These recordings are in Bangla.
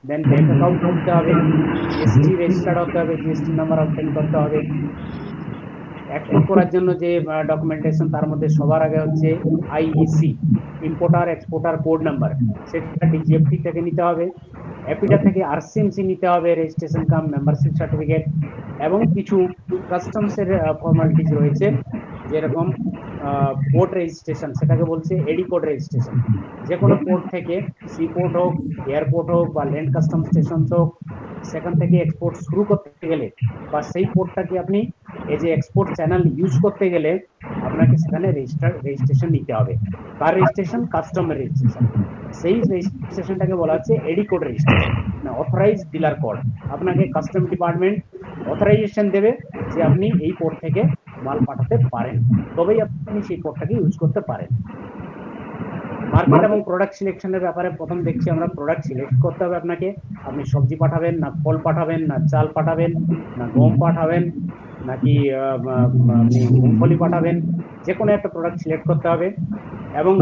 দেন ব্যাংক অ্যাকাউন্ট করতে হবে, জিএসটি রেজিস্টার্ড হতে হবে, জিএসটি নাম্বার অবটেন করতে হবে। এক্সপোর্ট করার জন্য যে ডকুমেন্টেশন, তার মধ্যে সবার আগে হচ্ছে IEC, importer exporter code number, সেটা ডিজিএফটি থেকে নিতে হবে। এপিটা থেকে আরসিএমসি নিতে হবে, রেজিস্ট্রেশন কাম মেম্বারশিপ সার্টিফিকেট, এবং কিছু কাস্টমসের ফর্মালিটিস রয়েছে, যেরকম পোর্ট রেজিস্ট্রেশন, সেটাকে বলছে এডি কোড রেজিস্ট্রেশন। যে কোনো পোর্ট থেকে, সি পোর্ট হোক, এয়ারপোর্ট হোক, বা ল্যান্ড কাস্টম স্টেশন হোক, সেখান থেকে এক্সপোর্ট শুরু করতে গেলে, বা সেই পোর্টটাকে আপনি এই যে এক্সপোর্ট চ্যানেল ইউজ করতে গেলে, আপনাকে সেখানে রেজিস্ট্রেশন নিতে হবে। কার রেজিস্ট্রেশন? কাস্টমের রেজিস্ট্রেশন। সেই রেজিস্ট্রেশনটাকে বলা হচ্ছে এডি কোড রেজিস্ট্রেশন, না অথরাইজ ডিলার কোড। আপনাকে কাস্টম ডিপার্টমেন্ট অথরাইজেশন দেবে যে আপনি এই পোর্ট থেকে মাল পাঠাতে পারেন, তবেই আপনি সেই পোর্টটাকে ইউজ করতে পারেন। মার্কেট এবং প্রোডাক্ট সিলেকশনের ব্যাপারে প্রথম দেখছি আমরা, প্রোডাক্ট সিলেক্ট করতে হবে আপনাকে। আপনি সবজি পাঠাবেন, না ফল পাঠাবেন, না চাল পাঠাবেন, না গম পাঠাবেন, নাকি আপনি মুংফলি পাঠাবেন, যে কোনো একটা প্রোডাক্ট সিলেক্ট করতে হবে। এবং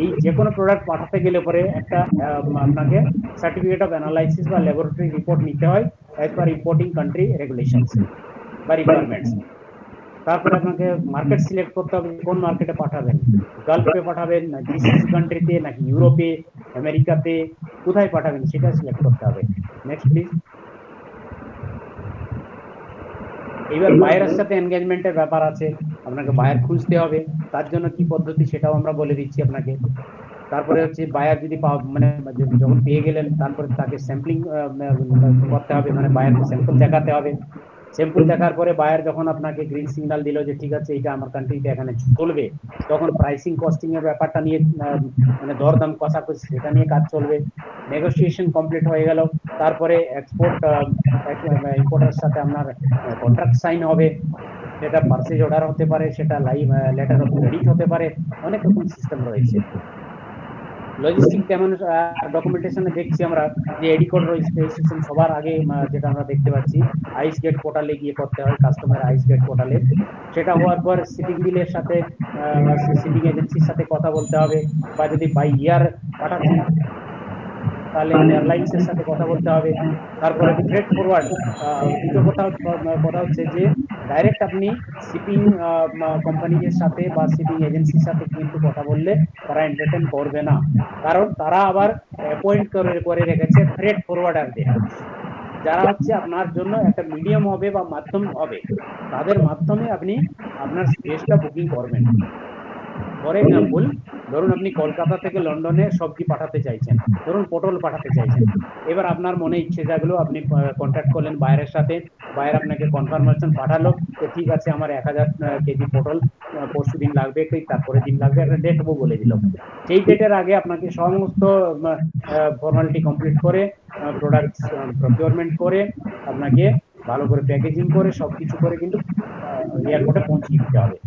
এই যে কোনো প্রোডাক্ট পাঠাতে গেলে পরে একটা আপনাকে সার্টিফিকেট অফ অ্যানালাইসিস বা ল্যাবরেটরি রিপোর্ট নিতে হয়, as per importing country regulations বা রিকোয়ারমেন্টস। তারপরে আপনাকে মার্কেট সিলেক্ট করতে হবে, কোন মার্কেটে পাঠাবেন, গালফে পাঠাবেন, না জিসিসি কান্ট্রিতে, নাকি ইউরোপে, আমেরিকাতে, কোথায় পাঠাবেন সেটা সিলেক্ট করতে হবে। Next please. এবার বায়ারের সাথে এনগেজমেন্টের ব্যাপার আছে, আপনাকে বায়ার খুঁজতে হবে, তার জন্য কি পদ্ধতি সেটাও আমরা বলে দিচ্ছি আপনাকে। তারপরে হচ্ছে বায়ার যদি মানে যখন পেয়ে গেলেন, তারপরে তাকে স্যাম্পলিং করতে হবে, মানে বায়ারকে স্যাম্পল দেখাতে হবে। স্যাম্পল দেখার পরে বায়ার যখন আপনাকে গ্রিন সিগন্যাল দিল যে ঠিক আছে এটা আমার কান্ট্রিতে এখানে চলবে, তখন প্রাইসিং কস্টিং এর ব্যাপারটা নিয়ে মানে দরদাম কষাকষি সেটা নিয়ে কাজ চলবে। নেগোসিয়েশন কমপ্লিট হয়ে গেল, তারপরে এক্সপোর্ট ইম্পোর্টারের সাথে আপনার কন্ট্রাক্ট সাইন হবে। সেটা পারচেজ অর্ডার হতে পারে, সেটা লাইভ লেটার অফ ক্রেডিট হতে পারে, অনেক রকম সিস্টেম রয়েছে। লজিস্টিক তেমন ডকুমেন্টেশনে দেখছি আমরা যে এডি কোড রেজিস্ট্রেশন সবার আগে যেটা আমরা দেখতে পাচ্ছি, আইস গেট পোর্টালে গিয়ে করতে হয়, কাস্টমার আইস গেট পোর্টালে। সেটা হওয়ার পর শিপিং বিলের সাথে, শিপিং এজেন্সির সাথে কথা বলতে হবে, বা যদি বাই ইয়ার পাঠাচ্ছেন তাহলে এয়ারলাইন্স এর সাথে কথা বলতে হবে। তারপরে ফ্রেট ফরওয়ার্ড, দ্বিতীয় কথা হচ্ছে যে ডাইরেক্ট আপনি শিপিং কোম্পানিদের সাথে বা শিপিং এজেন্সির সাথে কিন্তু কথা বললে তারা এন্টারটেন করবে না, কারণ তারা আবার অ্যাপয়েন্ট করে রেখেছে ফ্রেট ফরওয়ার্ডারদের, যারা হচ্ছে আপনার জন্য একটা মিডিয়াম হবে বা মাধ্যম হবে, তাদের মাধ্যমে আপনি আপনার স্পেসটা বুকিং করবেন। ফর এক্সাম্পল, ধরুন আপনি কলকাতা থেকে লন্ডনে সবজি পাঠাতে চাইছেন, ধরুন পটল পাঠাতে চাইছেন। এবার আপনার মনে ইচ্ছে জাগলো, আপনি কন্ট্যাক্ট করলেন বায়ারের সাথে, বায়ার আপনাকে কনফার্মেশন পাঠালো যে ঠিক আছে আমার 1000 কেজি পটল পরশু দিন লাগবে, কি তারপরে দিন লাগবে, একটা ডেটও বলে দিল। সেই ডেটের আগে আপনাকে সমস্ত ফর্মালিটি কমপ্লিট করে, প্রোডাক্ট প্রকিউরমেন্ট করে, আপনাকে ভালো করে প্যাকেজিং করে সবকিছু করে কিন্তু এয়ারপোর্টে পৌঁছিয়ে দিতে হবে।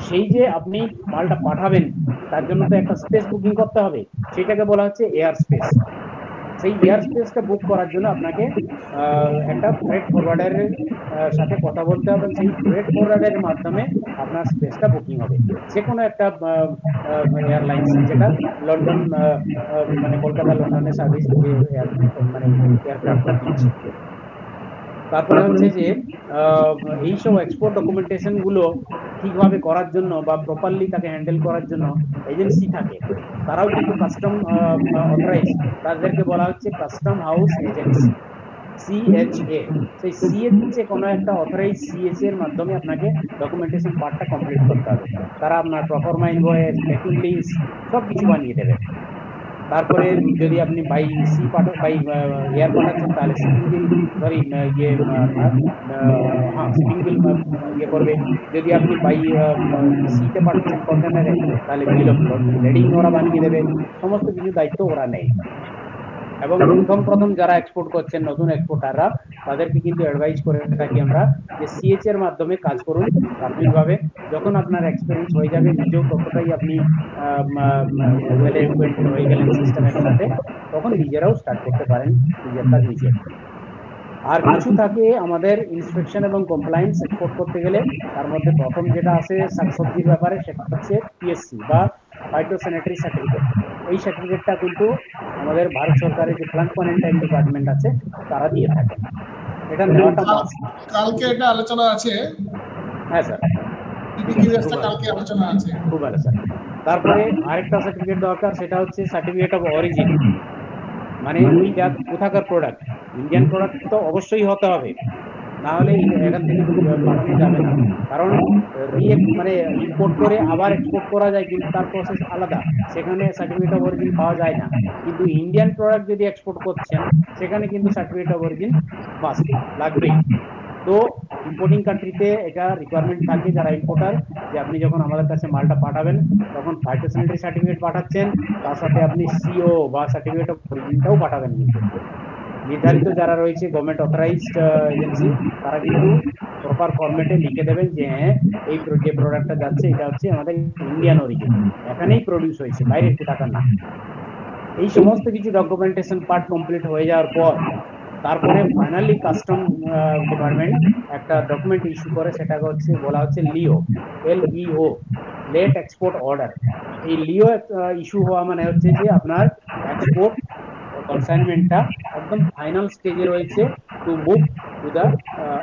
সেই যে আপনি মালটা পাঠাবেন, তার জন্য তো একটা স্পেস বুকিং করতে হবে, সেটাকে বলা হচ্ছে এয়ার স্পেস। সেই এয়ার স্পেসটা বুক করার জন্য আপনাকে একটা ফ্রেট ফরওয়ার্ডারের সাথে কথা বলতে হবে, সেই ফ্রেট ফরওয়ার্ডারের মাধ্যমে আপনার স্পেসটা বুকিং হবে। যে কোনো একটা এয়ারলাইন্স, যেটা লন্ডন মানে কলকাতা লন্ডনের সার্ভিস যে মানে এয়ারক্রাফটটা দিচ্ছে। তারপরে হচ্ছে যে এইসব এক্সপোর্ট ডকুমেন্টেশন গুলো ঠিকভাবে করার জন্য বা প্রপারলি তাকে হ্যান্ডেল করার জন্য এজেন্সি থাকে, তারাও কিন্তু কাস্টম অথরাইজ, তাদেরকে বলা হচ্ছে কাস্টম হাউস এজেন্টস, সিএচএ। সেই সিএচএ কোনো একটা অথরাইজ সিএচএ এর মাধ্যমে আপনাকে ডকুমেন্টেশন পার্টটা কমপ্লিট করতে হবে। তারা আপনার প্রফরমা ইনভয়েস, প্যাকিং লিস্ট সবকিছু বানিয়ে দেবে। তারপরে যদি আপনি বাই বাই এয়ার পাঠাচ্ছেন, তাহলে শিপিং বিল, সরি ইয়ে আপনার হ্যাঁ শিপিং বিল ইয়ে করবে। যদি আপনি বাই সিতে পাঠাচ্ছেন কন্টেনারে, তাহলে বিল অফ লেডিং ওরা বানিয়ে দেবে, সমস্ত কিছু দায়িত্ব ওরা নেয়। এবং প্রথম যারা এক্সপোর্ট করছেন, নতুন এক্সপোর্টাররা, তাদেরকে কিন্তু অ্যাডভাইস করে থাকি আমরা যে সিএচ এর মাধ্যমে কাজ করুন প্রাথমিকভাবে। যখন আপনার এক্সপিরিয়েন্স হয়ে যাবে, নিজেও ততটাই আপনি ওয়েল অ্যাকুয়েন্টেড হয়ে গেলেন সিস্টেমের সাথে, তখন নিজেরাও স্টার্ট করতে পারেন নিজের কাজ নিজে। আর কিছু থাকে আমাদের ইন্সপেকশন এবং কমপ্লায়েন্স এক্সপোর্ট করতে গেলে, তার মধ্যে প্রথম যেটা আছে শাকসবজির ব্যাপারে, সেটা হচ্ছে পিএসসি বা ফাইটোস্যানিটারি সার্টিফিকেট। এই সার্টিফিকেটটা কিন্তু আমাদের ভারত সরকারের যে প্ল্যান্ট কোয়ারেন্টাইন ডিপার্টমেন্ট আছে তারা দিয়ে থাকেন। এটা নেওয়াটা মাস্ট। কালকে এটা আলোচনা আছে। হ্যাঁ স্যার, কালকে আলোচনা আছে। খুব ভালো স্যার। তারপরে আরেকটা সার্টিফিকেট দরকার, সেটা হচ্ছে সার্টিফিকেট অফ অরিজিন, মানে এটা কোথাকার প্রোডাক্ট। ইন্ডিয়ান প্রোডাক্ট তো অবশ্যই হতে হবে, না হলে এখান থেকে পাঠানো যাবে না। কারণ মানে ইম্পোর্ট করে আবার এক্সপোর্ট করা যায়, কিন্তু তার প্রসেস আলাদা, সেখানে সার্টিফিকেট অফ অরিজিন পাওয়া যায় না। কিন্তু ইন্ডিয়ান প্রোডাক্ট যদি এক্সপোর্ট করছেন সেখানে কিন্তু সার্টিফিকেট অফ অরিজিন মাস্ট লাগবেই। তো ইম্পোর্টিং কান্ট্রিতে এটা রিকোয়ারমেন্ট থাকে যারা ইম্পোর্টার, যে আপনি যখন আমাদের কাছে মালটা পাঠাবেন তখন ফাইটোস্যানিটারি সার্টিফিকেট পাঠাচ্ছেন, তার সাথে আপনি সিও বা সার্টিফিকেট অফ অরিজিনটাও পাঠাবেন। কিন্তু নির্ধারিত যারা রয়েছে গভর্নমেন্ট অথরাইজড এজেন্সি, তারা কিন্তু প্রপার ফরম্যাটে লিখে দেবেন যে হ্যাঁ এই যে প্রোডাক্টটা যাচ্ছে এটা হচ্ছে আমাদের ইন্ডিয়ান অরিজিন, এখানেই প্রডিউস হয়েছে, বাইরের কোথাকার না। এই সমস্ত কিছু ডকুমেন্টেশন পার্ট কমপ্লিট হয়ে যাওয়ার পর তারপরে ফাইনালি কাস্টম ডিপার্টমেন্ট একটা ডকুমেন্ট ইস্যু করে, সেটাকে হচ্ছে বলা হচ্ছে লিও, LEO, লেট এক্সপোর্ট অর্ডার। এই লিও ইস্যু হওয়া মানে হচ্ছে যে আপনার এক্সপোর্ট কনসাইনমেন্টটা একদম ফাইনাল স্টেজে রয়েছে to move to the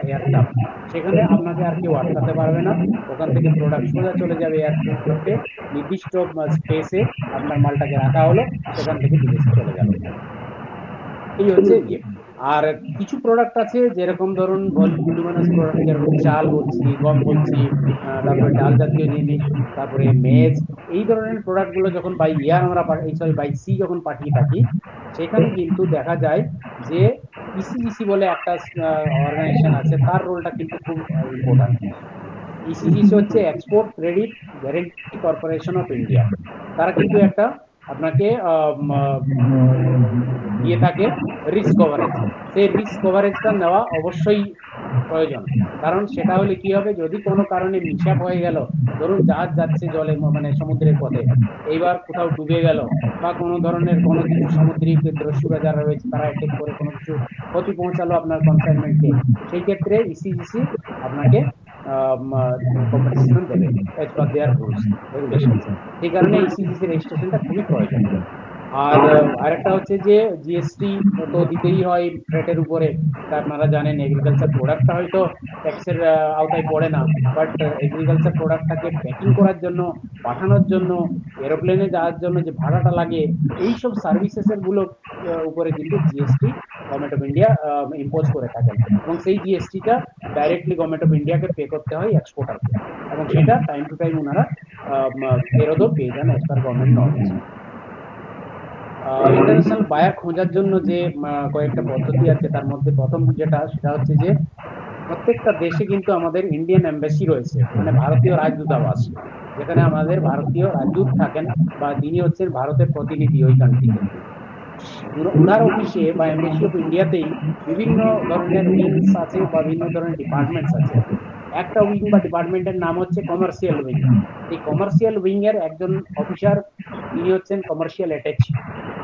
aircraft. সেখানে আপনাকে আর কেউ আটকাতে পারবে না, ওখান থেকে প্রোডাক্ট সোজা চলে যাবে এয়ারক্রাফটে, নির্দিষ্ট স্পেসে আপনার মালটাকে রাখা হলো, সেখান থেকে বিদেশে চলে গেল। এই হচ্ছে ইয়ে। আর কিছু প্রোডাক্ট আছে যেরকম ধরুন ভলিউমিনাস প্রোডাক্ট, যেরকম চাল বলছি, গম বলছি, তারপরে ডাল জাতীয় জিনিস, তারপরে মেজ, এই ধরনের প্রোডাক্ট গুলো যখন বাই এয়ার আমরা বাই সি যখন পাঠিয়ে থাকি, সেখানে কিন্তু দেখা যায় যে ইসিজিসি বলে একটা অর্গানাইজেশন আছে, তার রোলটা কিন্তু খুব ইম্পর্টেন্ট। ইসিজিসি হচ্ছে export credit guarantee corporation of India. তারা কিন্তু একটা আপনাকে দিয়ে থাকে রিস্ক কভারেজ। সেই রিস্ক কভারেজটা নেওয়া অবশ্যই প্রয়োজন, কারণ সেটা হলে কি হবে, যদি কোনো কারণে মিশাপ হয়ে গেল, ধরুন জাহাজ যাচ্ছে জলে মানে সমুদ্রের পথে, এইবার কোথাও ডুবে গেল বা কোনো ধরনের কোনো কিছু সামুদ্রিক দ্রষ্যুরা যারা রয়েছে তারা অ্যাটেক করে কোনো কিছু ক্ষতি পৌঁছালো আপনার কনসাইনমেন্টকে, সেই ক্ষেত্রে ইসিজিসি আপনাকে কম্পেনসেশন দেবে এজ পার দেয়ার রুলস রেগুলেশনস। সেই কারণে ইসিজিসি রেজিস্ট্রেশনটা খুবই প্রয়োজন। আর আরেকটা হচ্ছে যে জিএসটি তো দিতেই হয় ফ্রেটের উপরে, আপনারা জানেন এগ্রিকালচার প্রোডাক্টটা হয়তো ট্যাক্সের আওতায় পড়ে না, বাট এগ্রিকালচার প্রোডাক্টটাকে প্যাকিং করার জন্য, পাঠানোর জন্য, এরোপ্লেনে যাওয়ার জন্য যে ভাড়াটা লাগে, এই সব সার্ভিসেসের গুলো উপরে কিন্তু GST government of India impose করে থাকেন, এবং সেই জিএসটিটা ডাইরেক্টলি গভর্নমেন্ট অফ ইন্ডিয়াকে পে করতে হয় এক্সপোর্টারকে, এবং সেটা টাইম টু টাইম ওনারা ফেরতও পেয়ে যান as per government norms. International buyer খোঁজার জন্য যে কয়েকটা পদ্ধতি আছে, তার মধ্যে প্রথম যেটা, সেটা হচ্ছে যে প্রত্যেকটা দেশে কিন্তু আমাদের ইন্ডিয়ান এম্বাসি রয়েছে, মানে ভারতীয় রাজদূতাবাস, যেখানে আমাদের ভারতীয় রাজদূত থাকেন বা তিনি হচ্ছেন ভারতের প্রতিনিধি ওই কান্ট্রিতে। ওনার অফিসে বা এম্বাসি অফ ইন্ডিয়াতেই বিভিন্ন ধরনের উইংস আছে বা বিভিন্ন ধরনের ডিপার্টমেন্টস আছে। একটা উইং বা ডিপার্টমেন্টের নাম হচ্ছে কমার্শিয়াল উইং। এই কমার্শিয়াল উইং এর একজন অফিসার, তিনি হচ্ছেন কমার্শিয়াল অ্যাটাচি।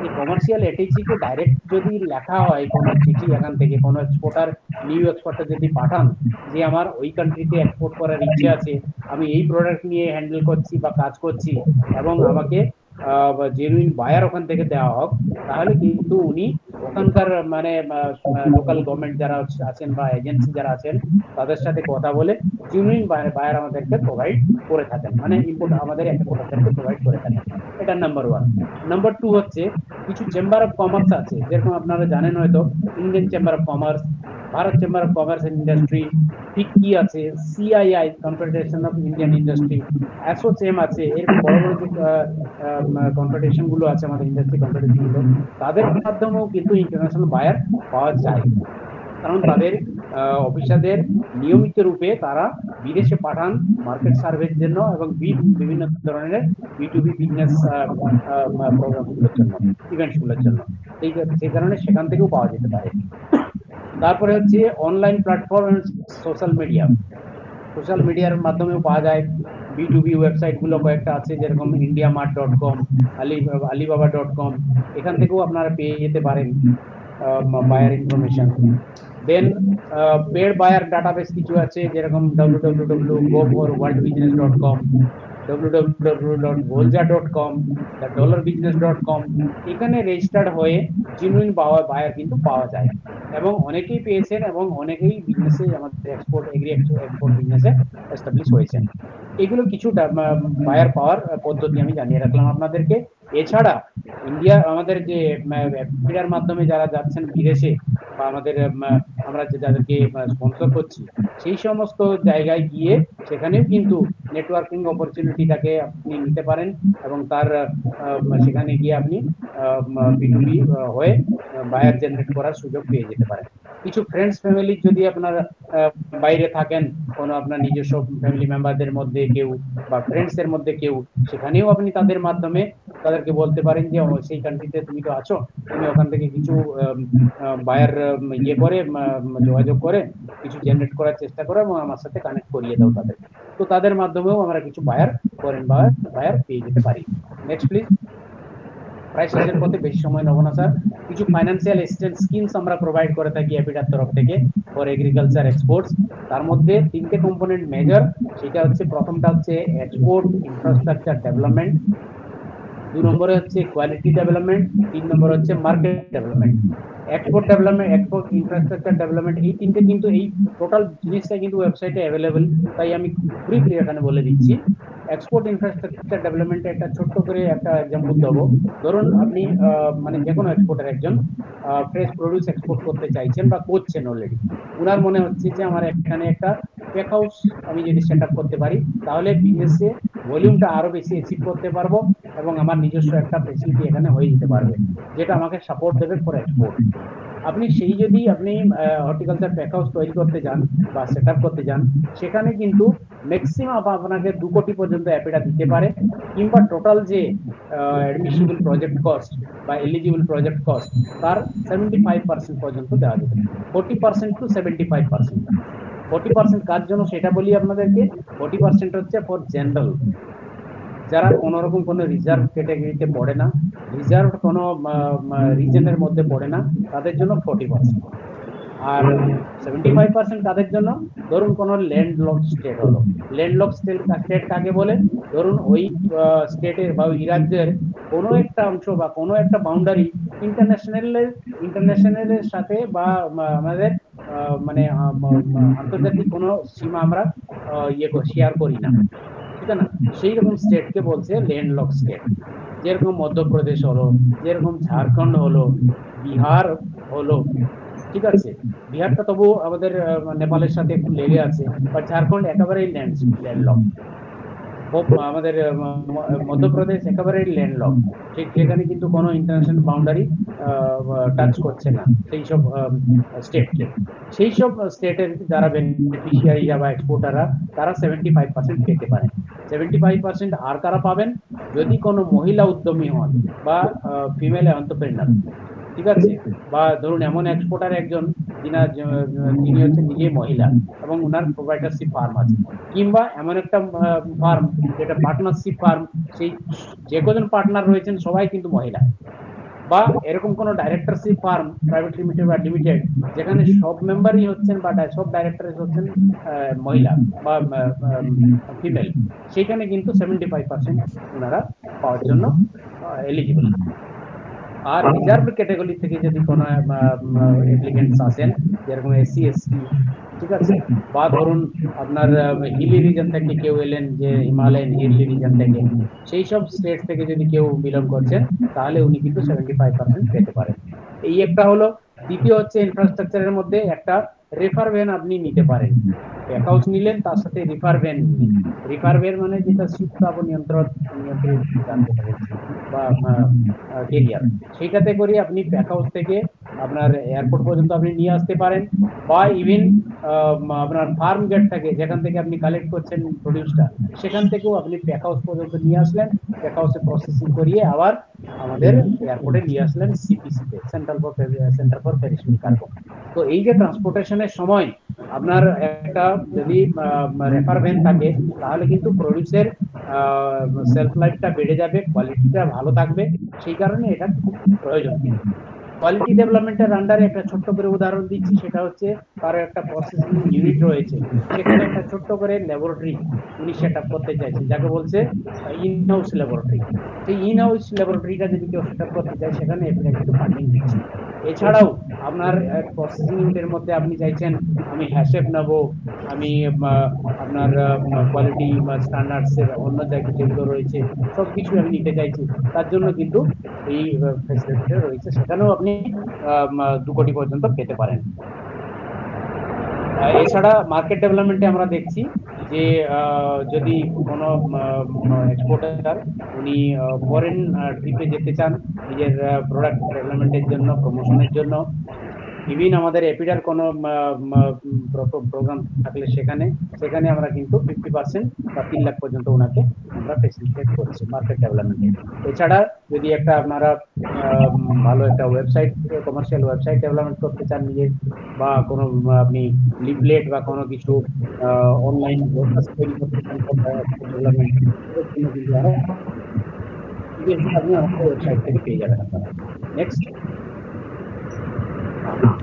এই কমার্শিয়াল অ্যাটাচিকে ডাইরেক্ট যদি লেখা হয় কোনো চিঠি এখান থেকে, কোনো এক্সপোর্টার নিউ এক্সপোর্টার যদি পাঠান যে আমার ওই কান্ট্রিতে এক্সপোর্ট করার ইচ্ছে আছে, আমি এই প্রোডাক্ট নিয়ে হ্যান্ডেল করছি বা কাজ করছি, এবং আমাকে জেনুইন বায়ার ওখান থেকে দেওয়া হোক, তাহলে কিন্তু উনি ওখানকার মানে লোকাল গভর্নমেন্ট যারা আছেন বা এজেন্সি যারা আছেন তাদের সাথে কথা বলে জেনুইন বায়ার আমাদেরকে প্রোভাইড করে থাকেন, মানে ইম্পোর্ট আমাদের এক্সপোর্টারদেরকে প্রোভাইড করে থাকেন। এটা নাম্বার 1। নাম্বার 2 হচ্ছে কিছু চেম্বার অফ কমার্স আছে, যেরকম আপনারা জানেন হয়তো Indian chamber of commerce, Bharat chamber of commerce and industry, FICCI আছে, CII confederation of Indian industry, ASSOCHAM আছে, এরকম বড় বড় যে কনফেডারেশন গুলো আছে আমাদের ইন্ডাস্ট্রি কনফেডারেশন গুলো, তাদের মাধ্যমেও কিন্তু ইন্টারন্যাশনাল বায়ার পাওয়া যায়, কারণ তাদের অফিসারদের নিয়মিত রূপে তারা বিদেশে পাঠান মার্কেট সার্ভের জন্য এবং বিভিন্ন ধরনের B2B বিজনেস প্রোগ্রামগুলোর জন্য, ইভেন্টসগুলোর জন্য। সেই কারণে সেখান থেকেও পাওয়া যেতে পারে। তারপরে হচ্ছে অনলাইন প্ল্যাটফর্ম, সোশ্যাল মিডিয়ার মাধ্যমেও পাওয়া যায়। B2B ওয়েবসাইট গুলো কয়েকটা আছে, যেরকম indiamart.com, alibaba.com, এখান থেকেও আপনারা পেয়ে যেতে পারেন বায়ার ইনফরমেশন। দেন পেড বায়ার ডাটাবেস কিছু আছে, যেরকম www.go4worldbusiness.com, www.volja.com, thedollarbusiness.com, এখানে রেজিস্টার্ড হয়ে জেনুইন বায়ার কিন্তু পাওয়া যায় এবং অনেকেই পেয়েছেন এবং অনেকেই বিজনেসে আমাদের এক্সপোর্ট বিজনেসে এস্টাবলিশ হয়েছেন। এগুলো কিছু বায়ার পাওয়ার পদ্ধতি আমি জানিয়ে রাখলাম আপনাদেরকে। এছাড়া ইন্ডিয়া আমাদের যে ফিডার মাধ্যমে যারা যাচ্ছেন বিদেশে বা আমাদের আমরা যাদেরকে স্পন্সর করছি, সেই সমস্ত জায়গায় গিয়ে সেখানেও কিন্তু নেটওয়ার্কিং অপরচুনিটিটাকে আপনি নিতে পারেন এবং তার সেখানে গিয়ে আপনি B2B হয়ে বায়ার জেনারেট করার সুযোগ পেয়ে যেতে পারেন। কিছু ফ্রেন্ডস ফ্যামিলি যদি আপনার বাইরে থাকেন, কোনো আপনার নিজস্ব ফ্যামিলি মেম্বারদের মধ্যে কেউ বা ফ্রেন্ডস এর মধ্যে কেউ, সেখানেও আপনি তাদের মাধ্যমে তাদেরকে বলতে পারেন যে সেই কান্ট্রিতে তুমি তো আছো, তুমি ওখান থেকে কিছু বায়ার ইয়ে করে যোগাযোগ করে কিছু জেনারেট করার চেষ্টা করো এবং আমার সাথে কানেক্ট করিয়ে দাও তাদের। তো তাদের মাধ্যমেও আমরা কিছু বায়ার বায়ার পেয়ে যেতে পারি। Next please. প্রায় শেষের পথে, বেশি সময় নেব না স্যার। কিছু ফাইন্যান্সিয়াল অ্যাসিস্ট্যান্স স্কিমস আমরা প্রোভাইড করে থাকি অ্যাপিডার তরফ থেকে ফর এগ্রিকালচার এক্সপোর্টস। তার মধ্যে তিনটে কম্পোনেন্ট মেজর। সেটা হচ্ছে, প্রথমটা হচ্ছে এক্সপোর্ট ইনফ্রাস্ট্রাকচার ডেভেলপমেন্ট, 2 নম্বরে হচ্ছে কোয়ালিটি ডেভেলপমেন্ট, 3 নম্বর হচ্ছে market development. Export development, export infrastructure development, এই তিনটে কিন্তু এই টোটাল জিনিসটা কিন্তু ওয়েবসাইটে অ্যাভেলেবল, তাই আমি ব্রিফলি এখানে বলে দিচ্ছি। এক্সপোর্ট ইনফ্রাস্ট্রাকচার ডেভেলপমেন্টে একটা ছোট্ট করে একটা এক্সাম্পল দেবো। ধরুন আপনি মানে যে কোনো এক্সপোর্টার একজন ফ্রেশ প্রোডিউস এক্সপোর্ট করতে চাইছেন বা করছেন অলরেডি। উনার মনে হচ্ছে যে আমার এখানে একটা প্যাক হাউস আমি যদি সেট আপ করতে পারি, তাহলে বিজনেসে ভলিউমটা আরো বেশি অ্যাচিভ করতে পারবো এবং আমার নিজস্ব একটা ফেসিলিটি এখানে হয়ে যেতে পারবে, যেটা আমাকে সাপোর্ট দেবে ফর এক্সপোর্ট। আপনি যদি হর্টিকালচার প্যাক হাউস তৈরি করতে যান বা সেট আপ করতে যান, সেখানে কিন্তু ম্যাক্সিমাম আপনাকে 2 কোটি পর্যন্ত অ্যাপিডা দিতে পারে, কিংবা টোটাল যে অ্যাডমিসিবল প্রজেক্ট কস্ট বা এলিজিবল প্রজেক্ট কস্ট, তার 75% পর্যন্ত দেওয়া যেতে পারে। 40% টু 75%। 40% কার জন্য সেটা বলি আপনাদেরকে। 40% হচ্ছে ফর জেনারেল, যারা কোনো রকম কোনো রিজার্ভ ক্যাটাগরিতে পড়ে না, রিজার্ভ কোনো রিজনের মধ্যে পড়ে না, তাদের জন্য 40%। আর 75% কাদের জন্য? ধরুন কোন ল্যান্ডলক স্টেট হলো। ল্যান্ডলক স্টেট কাকে বলে? ধরুন ওই স্টেটের বা ওই রাজ্যের কোনো একটা অংশ বা কোনো একটা বাউন্ডারি ইন্টারন্যাশনালের সাথে বা আমাদের মানে আন্তর্জাতিক কোনো সীমা আমরা শেয়ার করি না, ঠিক আছে না? সেই রকম স্টেটকে বলছে ল্যান্ডলক স্টেট। যেরকম মধ্যপ্রদেশ হলো, যেরকম ঝাড়খণ্ড হলো, বিহার হলো, ঠিক আছে? বিহারটা তবু আমাদের নেপালের সাথে একটু লেগে আছে, বা ঝাড়খণ্ড একেবারেই ল্যান্ডলক। আমাদের মধ্যপ্রদেশ একেবারেই ল্যান্ডলক, ঠিক সেখানে কিন্তু কোনো ইন্টারন্যাশনাল বাউন্ডারি টাচ করছে না সেই সব স্টেটকে। সেই সব স্টেটের যারা বেনিফিশিয়ারিরা বা এক্সপোর্টাররা, তারা 75% পেতে পারেন। 75% আর কারা পাবেন? যদি কোনো মহিলা উদ্যমী হন বা ফিমেল এন্টারপ্রেনার, ঠিক আছে? বা ধরুন এমন এক্সপোর্টার একজন যিনি হচ্ছে নিজে মহিলা এবং ওনার প্রোভাইডারশিপ ফার্ম আছে, কিংবা এমন একটা ফার্ম যেটা পার্টনারশিপ ফার্ম, সেই যে কজন পার্টনার রয়েছেন সবাই কিন্তু মহিলা, বা এরকম কোন ডাইরেক্টরশিপ ফার্ম প্রাইভেট লিমিটেড বা লিমিটেড, যেখানে সব মেম্বারই হচ্ছেন বা সব ডাইরেক্টর হচ্ছেন মহিলা বা ফিমেল, সেখানে কিন্তু 75% ওনারা পাওয়ার জন্য এলিজিবল। আর রিজার্ভ ক্যাটাগরি থেকে যদি কোনো অ্যাপ্লিকেন্টস আসেন, যেরকম SC ST, ঠিক আছে, বা ধরুন আপনার হিলি রিজন থেকে কেউ এলেন, যে হিমালয়ান হিলি রিজন থেকে, সেই সব স্টেট থেকে যদি কেউ বিলং করছেন, তাহলে উনি কিন্তু 75% পেতে পারেন। এই একটা হলো। দ্বিতীয় হচ্ছে, ইনফ্রাস্ট্রাকচারের মধ্যে একটা রেফার ভ্যান আপনি নিতে পারেন। প্যাক হাউস নিলেন, তার সাথে রিফার ভ্যান নিলেন। রিফার ভ্যান মানে যেটা শীততাপ নিয়ন্ত্রিত যান যেটা বলছি, বা কেরিয়ার, সেইটাতে করে আপনি প্যাক হাউস থেকে আপনার এয়ারপোর্ট পর্যন্ত আপনি নিয়ে আসতে পারেন, বা ইভেন আপনার ফার্ম গেট থেকে, যেখান থেকে আপনি কালেক্ট করছেন প্রডিউসটা, সেখান থেকেও আপনি প্যাক হাউস পর্যন্ত নিয়ে আসলেন, প্যাক হাউসে প্রসেসিং করিয়ে আবার আমাদের এয়ারপোর্টে নিয়ে আসলেন CPC তে, সেন্টার ফর পেরিশবল কার্গো। তো এই যে ট্রান্সপোর্টেশনের সময় আপনার একটা যদি রেফার ভ্যান থাকে, তাহলে কিন্তু প্রডিউসের সেলফ লাইফটা বেড়ে যাবে, কোয়ালিটিটা ভালো থাকবে, সেই কারণে এটা খুব প্রয়োজন। কোয়ালিটি ডেভেলপমেন্টের আন্ডারে একটা ছোট্ট করে উদাহরণ দিচ্ছি, সেটা হচ্ছে কারো একটা প্রসেসিং ইউনিট রয়েছে, সেখানে একটা ছোট্ট করে ল্যাবরেটরি উনি সেট আপ করতে চাইছে, যাকে বলছে ইন হাউস ল্যাবরেটরি। সেই ইন হাউস ল্যাবরেটরিটা যদি কেউ সেট আপ করতে চায়, সেখানে এপিডা কিন্তু ফান্ডিং দিচ্ছে। এছাড়াও আপনার প্রসেসিং ইউনিটের মধ্যে আপনি চাইছেন আমি হ্যাশেপ নেব, আমি আপনার কোয়ালিটি স্ট্যান্ডার্ডস এর অন্য জায়গায় যেগুলো রয়েছে সবকিছু আমি নিতে চাইছি, তার জন্য কিন্তু এই ফ্যাসিলিটিটা রয়েছে, সেখানেও আপনি 2 কোটি পর্যন্ত পেতে পারেন। এছাড়া মার্কেট ডেভেলপমেন্টে আমরা দেখছি যে যদি কোনো এক্সপোর্টার উনি ফরেন ট্রিপে যেতে চান নিজের প্রোডাক্ট ডেভেলপমেন্টের জন্য, প্রমোশনের জন্য, ইভিন আমাদের এপিডার কোনো প্রোগ্রাম থাকলে সেখানে আমরা কিন্তু 50% বা 3 লাখ পর্যন্ত ওনাকে আমরা ফেসিলিটেট করছি মার্কেট ডেভেলপমেন্টে। এছাড়া যদি একটা আপনারা ভালো একটা ওয়েবসাইট, কমার্শিয়াল ওয়েবসাইট ডেভেলপমেন্ট করতে চান নিজের, বা কোনো আপনি লিফলেট বা কোনো কিছু অনলাইন তৈরি করতে চান ডেভেলপমেন্ট, কিন্তু আপনি আমাদের ওয়েবসাইট থেকে পেয়ে যাবেন আপনারা। Next,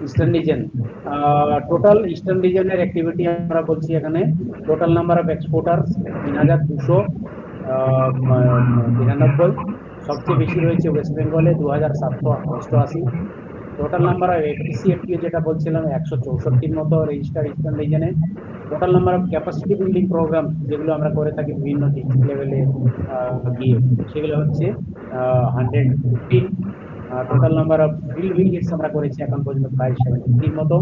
eastern region, total eastern রিজনের অ্যাক্টিভিটি আমরা বলছি এখানে টোটাল নাম্বার অফ এক্সপোর্টার্স 3293, সবচেয়ে বেশি রয়েছে ওয়েস্ট বেঙ্গলে 2788। Total number of FTC FTO যেটা বলছিলাম 164 মতো রেজিস্টার ইস্টার্ন রিজনে। Total number of capacity building programme যেগুলো আমরা করে থাকি বিভিন্ন ডিস্ট্রিক্ট লেভেলে গিয়ে, সেগুলো হচ্ছে 115। Total number of field visits আমরা করেছি এখন পর্যন্ত প্রায় 73 মতো।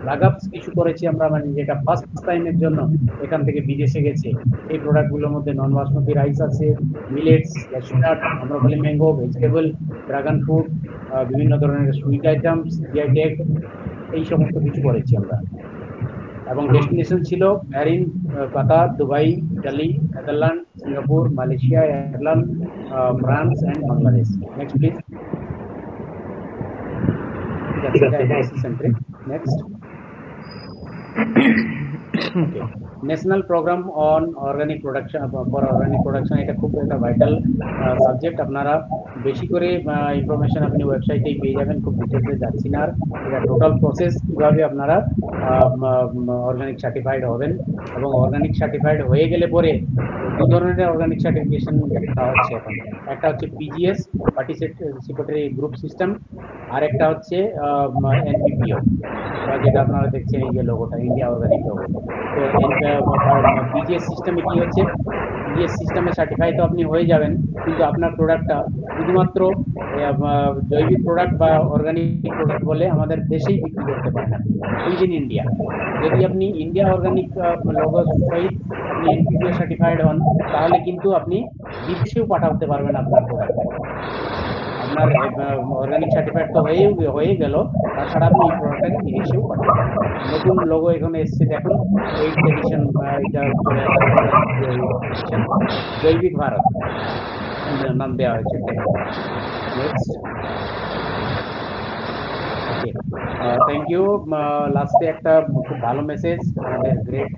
লাগাপস কিছু করেছি আমরা, মানে যেটা ফার্স্ট টাইমের জন্য এখান থেকে বিদেশে গেছে, এই প্রোডাক্টগুলোর মধ্যে নন বাসমতি রাইস আছে, millets, cashew nut, Amrapali mango, vegetable, dragon fruit, বিভিন্ন ধরনের সুইট আইটেমস, কেক, এই সমস্ত কিছু করেছি আমরা। এবং ডেস্টিনেশন ছিল Bahrain, Qatar, Dubai, Italy, Netherland, Singapore, Malaysia, Ireland, France and Bangladesh. Next please. Next. Okay. National programme on organic production, for organic production, এটা খুব একটা ভাইটাল সাবজেক্ট। আপনারা বেশি করে ইনফরমেশন আপনি ওয়েবসাইটেই পেয়ে যাবেন, খুব ডিটেলসে যাচ্ছি না। এটা টোটাল প্রসেস কিভাবে আপনারা অর্গানিক সার্টিফাইড হবেন, এবং অর্গানিক সার্টিফাইড হয়ে গেলে পরে 2 ধরনের অর্গানিক সার্টিফিকেশন দেওয়া হচ্ছে এখন। একটা হচ্ছে পিজিএস, পার্টিসিপেটরি গ্রুপ সিস্টেম, আর একটা হচ্ছে এনপিপিও, যেটা আপনারা দেখছেন এই যে লোগোটা, ইন্ডিয়া অর্গানিক লোগো। তো পিজিএস সিস্টেমে কি হচ্ছে, পিজিএস সিস্টেমে সার্টিফাই তো আপনি হয়ে যাবেন, কিন্তু আপনার প্রোডাক্টটা শুধুমাত্র জৈবিক প্রোডাক্ট বা অর্গানিক প্রোডাক্ট বলে আমাদের দেশেই বিক্রি করতে পারেন আপনি, উইদিন ইন্ডিয়া। যদি আপনি ইন্ডিয়া অর্গানিক লোগো সহিত আপনি এনপিপিও সার্টিফাইড হন, তাহলে কিন্তু আপনি বিদেশেও পাঠাতে পারবেন আপনার প্রোডাক্টটাকে। আপনার অর্গানিক সার্টিফাইড তো হয়ে গেল, তাছাড়া আপনি এই প্রোডাক্টটাকে বিদেশেও পাঠাতে পারেন। নতুন লোগো এখানে এসছে দেখুন, 8th এডিশন, এটা চলে আসছে, জৈবিক ভারত নাম দেওয়া হয়েছে। নেক্সট। Okay, thank you. লাস্টে একটা খুব ভালো মেসেজ, আমাদের গ্রেট